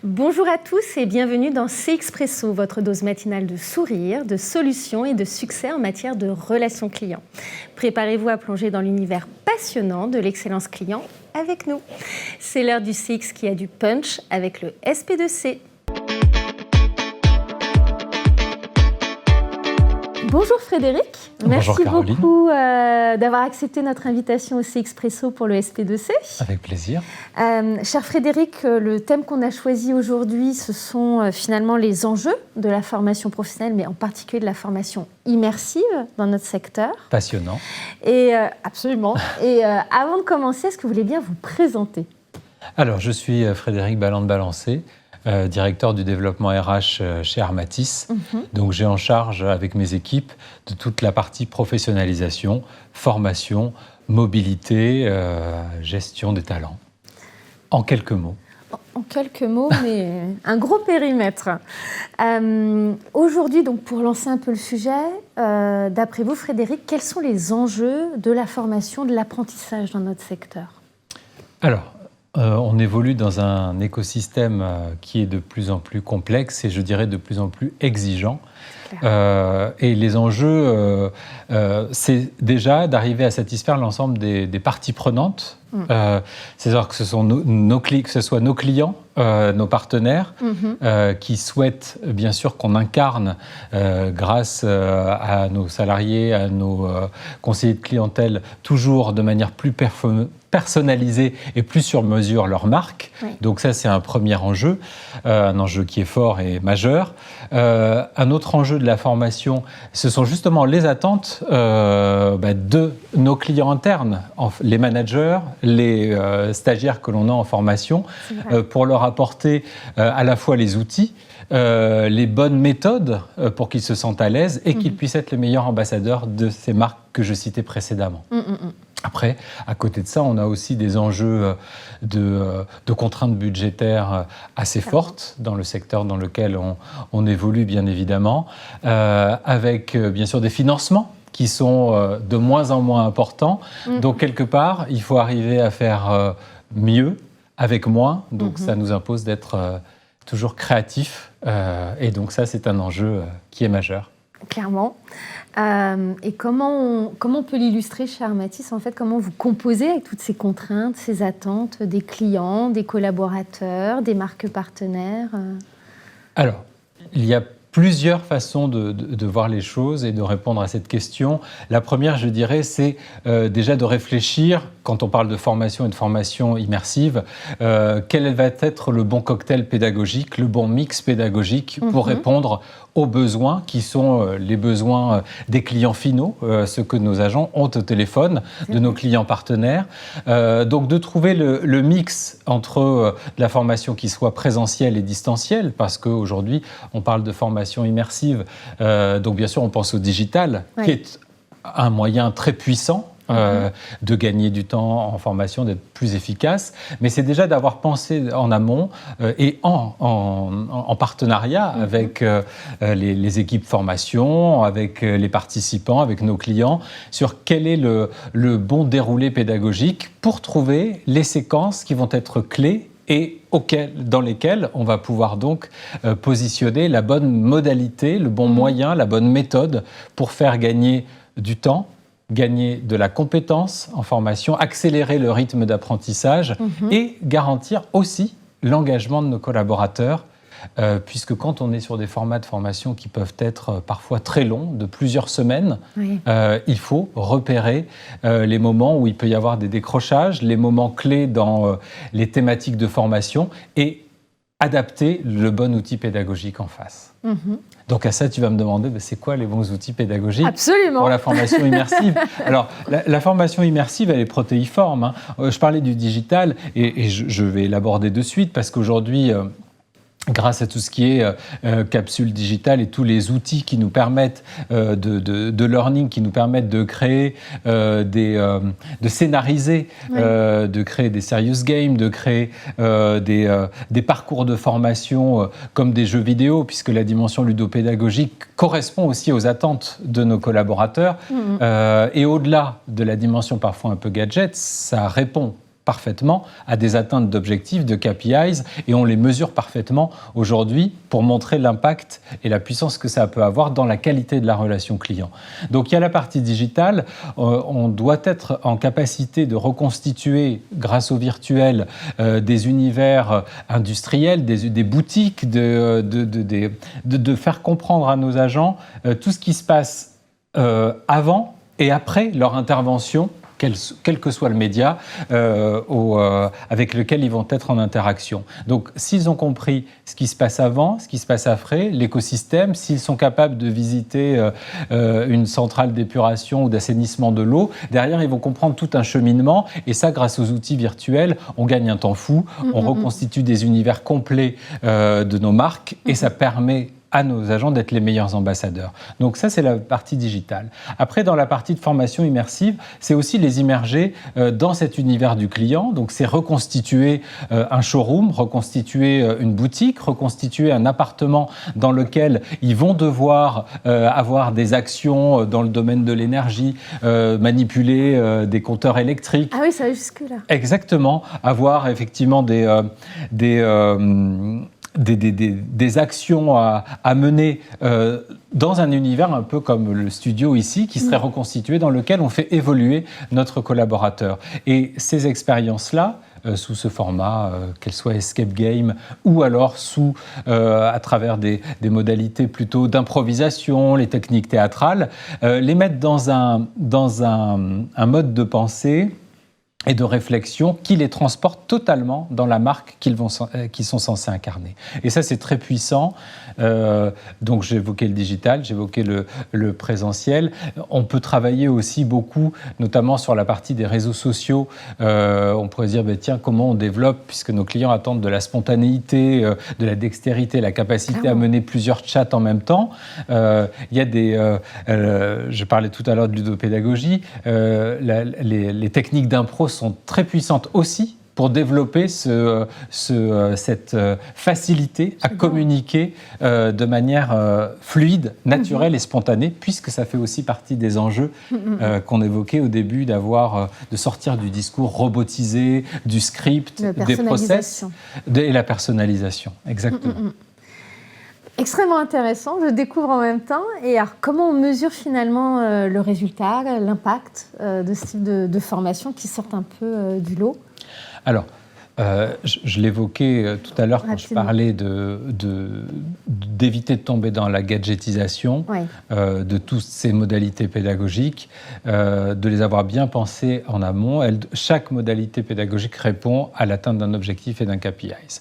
Bonjour à tous et bienvenue dans C-Expresso, votre dose matinale de sourire, de solutions et de succès en matière de relations clients. Préparez-vous à plonger dans l'univers passionnant de l'excellence client avec nous. C'est l'heure du CX qui a du punch avec le SP2C. Bonjour Frédéric, merci beaucoup d'avoir accepté notre invitation au C-Expresso pour le SP2C. Avec plaisir. Cher Frédéric, le thème qu'on a choisi aujourd'hui, ce sont finalement les enjeux de la formation professionnelle, mais en particulier de la formation immersive dans notre secteur. Passionnant. Et, absolument. Et avant de commencer, est-ce que vous voulez bien vous présenter ? Alors, je suis Frédéric Balland-Balancé, directeur du développement RH chez Armatis. Donc, j'ai en charge avec mes équipes de toute la partie professionnalisation, formation, mobilité, gestion des talents. En quelques mots. En quelques mots, mais un gros périmètre. Aujourd'hui, donc, pour lancer un peu le sujet, d'après vous, Frédéric, quels sont les enjeux de la formation, de l'apprentissage dans notre secteur ? Alors, on évolue dans un écosystème qui est de plus en plus complexe et je dirais de plus en plus exigeant. Et les enjeux, c'est déjà d'arriver à satisfaire l'ensemble des parties prenantes. C'est-à-dire que ce soit nos clients, nos partenaires, qui souhaitent bien sûr qu'on incarne, grâce à nos salariés, à nos conseillers de clientèle, toujours de manière plus personnalisée et plus sur mesure leur marque. Donc ça, c'est un premier enjeu, un enjeu qui est fort et majeur. Un autre enjeu de la formation, ce sont justement les attentes de nos clients internes, les managers, les stagiaires que l'on a en formation, pour leur apporter à la fois les outils, les bonnes méthodes pour qu'ils se sentent à l'aise et qu'ils puissent être les meilleurs ambassadeurs de ces marques que je citais précédemment. Après, à côté de ça, on a aussi des enjeux de contraintes budgétaires assez fortes dans le secteur dans lequel on évolue, bien évidemment, avec bien sûr des financements qui sont de moins en moins importants. Donc, quelque part, il faut arriver à faire mieux avec moins. Donc, ça nous impose d'être toujours créatifs. Et donc, ça, c'est un enjeu qui est majeur. Clairement. Et comment on peut l'illustrer chez Armatis, en fait, comment vous composez avec toutes ces contraintes, ces attentes des clients, des collaborateurs, des marques partenaires ? Alors, il y a plusieurs façons de voir les choses et de répondre à cette question. La première, je dirais, c'est déjà de réfléchir, quand on parle de formation et de formation immersive, quel va être le bon cocktail pédagogique, le bon mix pédagogique pour répondre aux besoins qui sont les besoins des clients finaux, ce que nos agents ont au téléphone, de nos clients partenaires. Donc de trouver le mix entre la formation qui soit présentielle et distancielle, parce qu'aujourd'hui, on parle de formation immersive. Donc bien sûr, on pense au digital, qui est un moyen très puissant de gagner du temps en formation, d'être plus efficace. Mais c'est déjà d'avoir pensé en amont et en partenariat avec les équipes formation, avec les participants, avec nos clients, sur quel est le bon déroulé pédagogique pour trouver les séquences qui vont être clés et dans lesquelles on va pouvoir donc positionner la bonne modalité, le bon moyen, la bonne méthode pour faire gagner du temps, gagner de la compétence en formation, accélérer le rythme d'apprentissage et garantir aussi l'engagement de nos collaborateurs, puisque quand on est sur des formats de formation qui peuvent être parfois très longs, de plusieurs semaines, il faut repérer les moments où il peut y avoir des décrochages, les moments clés dans les thématiques de formation et adapter le bon outil pédagogique en face. Donc à ça, tu vas me demander, c'est quoi les bons outils pédagogiques pour la formation immersive ? Alors, la formation immersive, elle est protéiforme. Je parlais du digital et je vais l'aborder de suite parce qu'aujourd'hui, grâce à tout ce qui est capsule digitale et tous les outils qui nous permettent de learning, qui nous permettent de créer, de scénariser, de créer des serious games, de créer des parcours de formation comme des jeux vidéo, puisque la dimension ludopédagogique correspond aussi aux attentes de nos collaborateurs. Et au-delà de la dimension parfois un peu gadget, ça répond parfaitement à des atteintes d'objectifs, de KPIs, et on les mesure parfaitement aujourd'hui pour montrer l'impact et la puissance que ça peut avoir dans la qualité de la relation client. Donc il y a la partie digitale, on doit être en capacité de reconstituer, grâce au virtuel, des univers industriels, des boutiques, de faire comprendre à nos agents tout ce qui se passe avant et après leur intervention, quel que soit le média avec lequel ils vont être en interaction. Donc, s'ils ont compris ce qui se passe avant, ce qui se passe après, l'écosystème, s'ils sont capables de visiter une centrale d'épuration ou d'assainissement de l'eau, derrière, ils vont comprendre tout un cheminement. Et ça, grâce aux outils virtuels, on gagne un temps fou, on reconstitue des univers complets de nos marques et ça permet à nos agents d'être les meilleurs ambassadeurs. Donc ça, c'est la partie digitale. Après, dans la partie de formation immersive, c'est aussi les immerger dans cet univers du client. Donc c'est reconstituer un showroom, reconstituer une boutique, reconstituer un appartement dans lequel ils vont devoir avoir des actions dans le domaine de l'énergie, manipuler des compteurs électriques. Ah oui, ça va jusque-là. Exactement. Avoir effectivement des actions à mener dans un univers un peu comme le studio ici, qui serait reconstitué, dans lequel on fait évoluer notre collaborateur. Et ces expériences-là, sous ce format, qu'elles soient escape game ou alors à travers des modalités plutôt d'improvisation, les techniques théâtrales, les mettre dans un mode de pensée et de réflexion qui les transporte totalement dans la marque qu'ils sont censés incarner. Et ça, c'est très puissant. Donc, j'ai évoqué le digital, j'ai évoqué le présentiel. On peut travailler aussi beaucoup, notamment sur la partie des réseaux sociaux. On pourrait dire, tiens, comment on développe, puisque nos clients attendent de la spontanéité, de la dextérité, la capacité à mener plusieurs chats en même temps. Il y a je parlais tout à l'heure de ludopédagogie, les techniques d'impro sont très puissantes aussi pour développer cette facilité à communiquer de manière fluide, naturelle et spontanée, puisque ça fait aussi partie des enjeux qu'on évoquait au début, de sortir du discours robotisé, du script, des process et la personnalisation. Exactement. Extrêmement intéressant, je découvre en même temps. Et alors, comment on mesure finalement le résultat, l'impact de ce type de formation qui sortent un peu du lot ? Alors, je l'évoquais tout à l'heure quand je parlais d'éviter de tomber dans la gadgetisation de toutes ces modalités pédagogiques, de les avoir bien pensées en amont. Chaque modalité pédagogique répond à l'atteinte d'un objectif et d'un KPIs.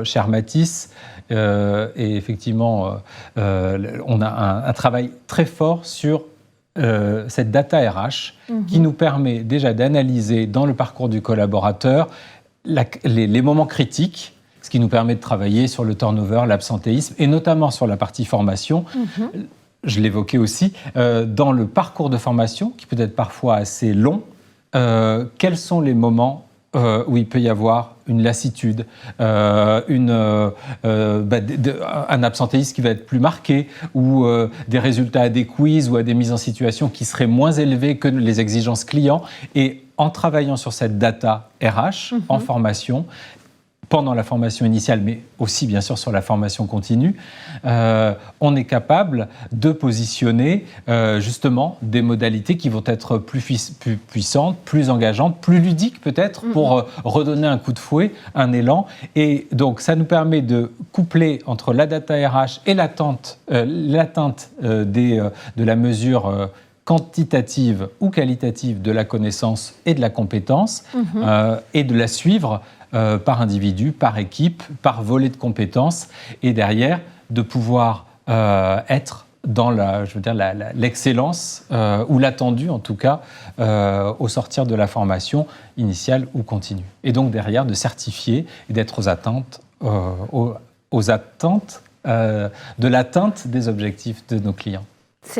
Chez Armatis, et effectivement, on a un travail très fort sur cette data RH qui nous permet déjà d'analyser dans le parcours du collaborateur les moments critiques, ce qui nous permet de travailler sur le turnover, l'absentéisme et notamment sur la partie formation. Je l'évoquais aussi, dans le parcours de formation qui peut être parfois assez long, quels sont les moments où il peut y avoir une lassitude, un absentéisme qui va être plus marqué, ou des résultats à des quiz ou à des mises en situation qui seraient moins élevés que les exigences clients. Et en travaillant sur cette data RH en formation, pendant la formation initiale, mais aussi bien sûr sur la formation continue, on est capable de positionner justement des modalités qui vont être plus puissantes, plus engageantes, plus ludiques peut-être, pour redonner un coup de fouet, un élan. Et donc ça nous permet de coupler entre la data RH et l'atteinte de la mesure quantitative ou qualitative de la connaissance et de la compétence, et de la suivre par individu, par équipe, par volet de compétences, et derrière, de pouvoir être dans l'excellence, ou l'attendu en tout cas, au sortir de la formation initiale ou continue. Et donc derrière, de certifier et d'être aux attentes de l'atteinte des objectifs de nos clients.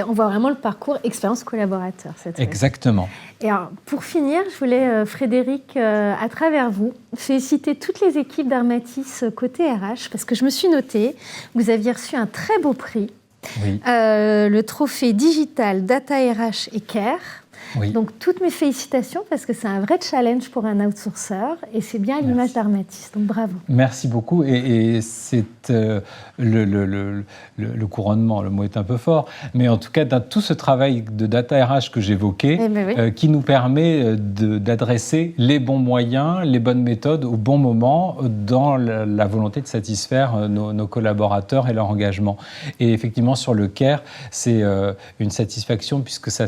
On voit vraiment le parcours expérience collaborateur. Exactement. Et alors, pour finir, je voulais, Frédéric, à travers vous, féliciter toutes les équipes d'Armatis côté RH, parce que je me suis notée, vous aviez reçu un très beau prix, le trophée digital Data RH et Care, Oui. Donc, toutes mes félicitations parce que c'est un vrai challenge pour un outsourceur et c'est bien à l'image d'Armatis. Donc, bravo. Merci beaucoup. Et c'est le couronnement, le mot est un peu fort, mais en tout cas, dans tout ce travail de data RH que j'évoquais, qui nous permet d'adresser les bons moyens, les bonnes méthodes au bon moment, dans la volonté de satisfaire nos collaborateurs et leur engagement. Et effectivement, sur le CARE, c'est une satisfaction puisque ça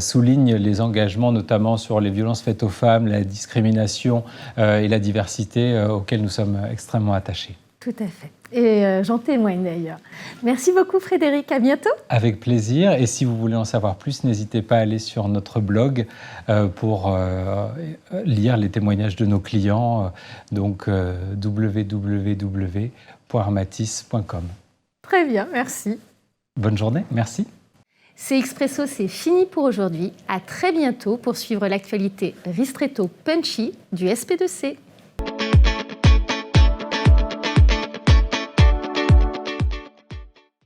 souligne les engagements, notamment sur les violences faites aux femmes, la discrimination et la diversité auxquelles nous sommes extrêmement attachés. Tout à fait. Et j'en témoigne d'ailleurs. Merci beaucoup Frédéric, à bientôt. Avec plaisir. Et si vous voulez en savoir plus, n'hésitez pas à aller sur notre blog pour lire les témoignages de nos clients, donc www.armatis.com. Très bien, merci. Bonne journée, merci. CXpresso, c'est fini pour aujourd'hui. À très bientôt pour suivre l'actualité ristretto punchy du SP2C.